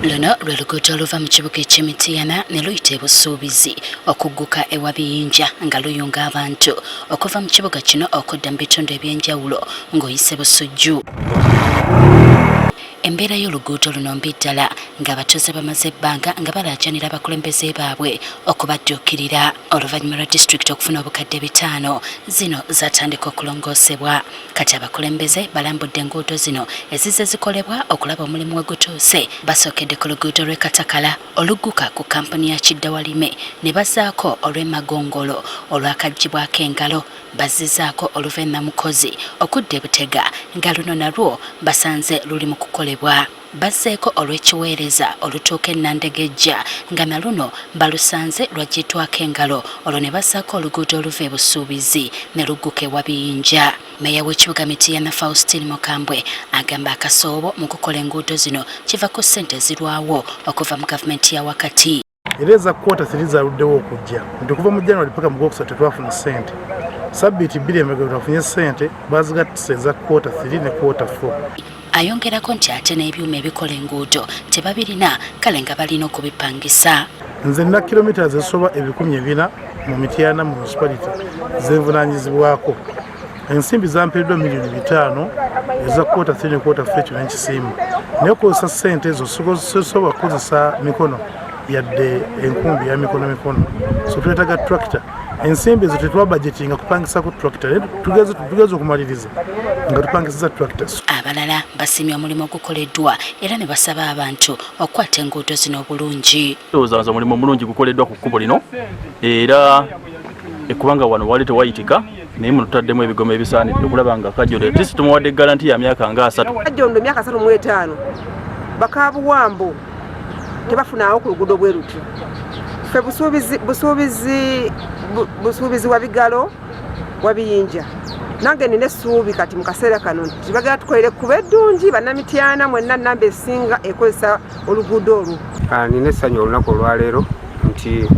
Luno lwe luguudo oluva mu kibuga eky'Emityana ne luyita e Busuubizi okugguka ewa Biyinja nga luyunga abantu okuva mu kibuga kino okudda mu bitundu eby'enjawulo ng'oyise Busujju. Embeera y'oluguudo luno mbi ddala ng'abatuuze bamaze ebbanga nga balaajanira abakulembeze baabwe okubadduukirira. Oluvannyuma lwa disitulikiti okufuna obukadde 5 zino zatandika okulongoosebwa. Kati abakulembeze balambudde enguudo zino ezizze zikolebwa okulaba omulimu we gutuuse. Basookedde ku luguudo lw'e Katakala olugguka ku kampuni ya Kiddawalime ne bazzaako olw'Emagongolo olwakaggyibwako engalo, bazzizaako oluva e Namukozi okudda e Butega nga luno nalwo basanze luli mu kukolebwa. Bazzeeko olw'Ekiweereza olutuuka e Nandegejja nga na luno balusanze lwaggyibwako engalo, olwo ne bazzaako oluguudo oluva e Busuubizi ne lugguka ewa Biyinja. Meeya w'ekibuga Mityana Faustin Mukambwe agamba akasoobo mu kukola enguudo zino kiva ku ssente zirwawo okuva mu gavumenti ya wakati. Ereza kwota 3 zaluddewo okujja nti okuva mu January paka mu Gwokusatu tetwafuna ssente. Sabbiiti 2 emabega twafunye ssente bazigattisa eza kwota 3 ne kwota 4. Ayongerako nti ate n'ebyuma ebikola enguudo tebabirina kale nga balina okubipangisa. Nze nina kilomita ezisoba 400 mu Mityana municipality zenvunaanyizibwako. Ensimbi zampeereddwa $5 eza kwota 3 ne kwota 4 ekyo n'ekisiimu. Naye okozesa ssente ezo sosoba kukozesa mikono yadde enkumbi ya mikono. So twetaaga tractor. Ensimbi ezo tetwa budgetinga kupangisa ku tractor. Tugeze okumaliriza nga tupangisiza tractors. Abalala basimye omulimu ogukoleddwa era ne basaba abantu okukwata enguudo zino obulungi. Ndowooza omulimu omulungi gukoleddwa ku kkubo lino era ekubanga wano wali tewayitika naye muno tutaddemu ebigomo ebisaanidde okulaba nga Kajjolo at least tumuwadde garanti ya myaka nga 3. Kajjolo myaka 3 mu 5 bakabuwambo tebafunaawo ku luguudo bwe luti. Ffe Busuubizi wa Bigalo wa Biyinja. Nange nina essuubi kati mu kaseera kano nti bagala tukolere kuba eddungi bannamityana mwenna nnamba esinga ekozesa oluguudo olwo. Nina essanyu olunaku olwaleero nti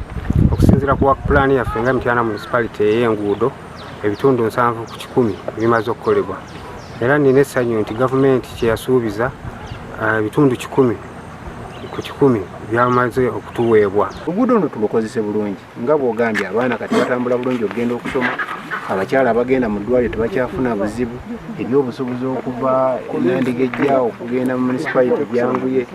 okusinziira ku work plan yaffe nga Mityana municipality ey'enguudo ebitundu 7 ku 10 bimaze okukolebwa. Era nina essanyu nti gavumenti kye yasuubiza ebitundu 10 ku 10 byamaze okutuweebwa. Oluguudo luno tulukozese bulungi nga bw'ogambye abaana kati batambula bulungi okugenda okusoma, abakyala abagenda mu ddwaliro tebakyafuna buzibu, ebyobusuubuzi okuva Nandigejja okugenda mu municipality byanguye,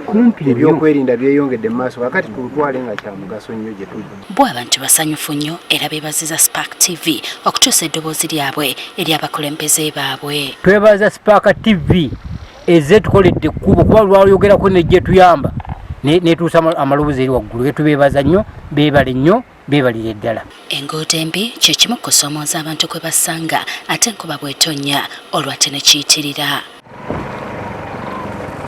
ebyokwerinda byeyongedde mu maaso kakati tulutwale nga kya mugaso nnyo gye tuli. Bo abantu basanyufu nnyo era beebaziza Spark TV okutuusa eddoboozi lyabwe eri abakulembeze baabwe. Twebaza Spark TV ezetukoledde ekkubo kuba lwayogerako nejje tuyamba netuusa amaloboozi eri waggulu. Tubeebaza nnyo, beebale nnyo, beebalire ddala. Enguudo embi kye kimu kusoomooza abantu kwe basanga ate enkuba bw'etonnya olwate ne kiyitirira.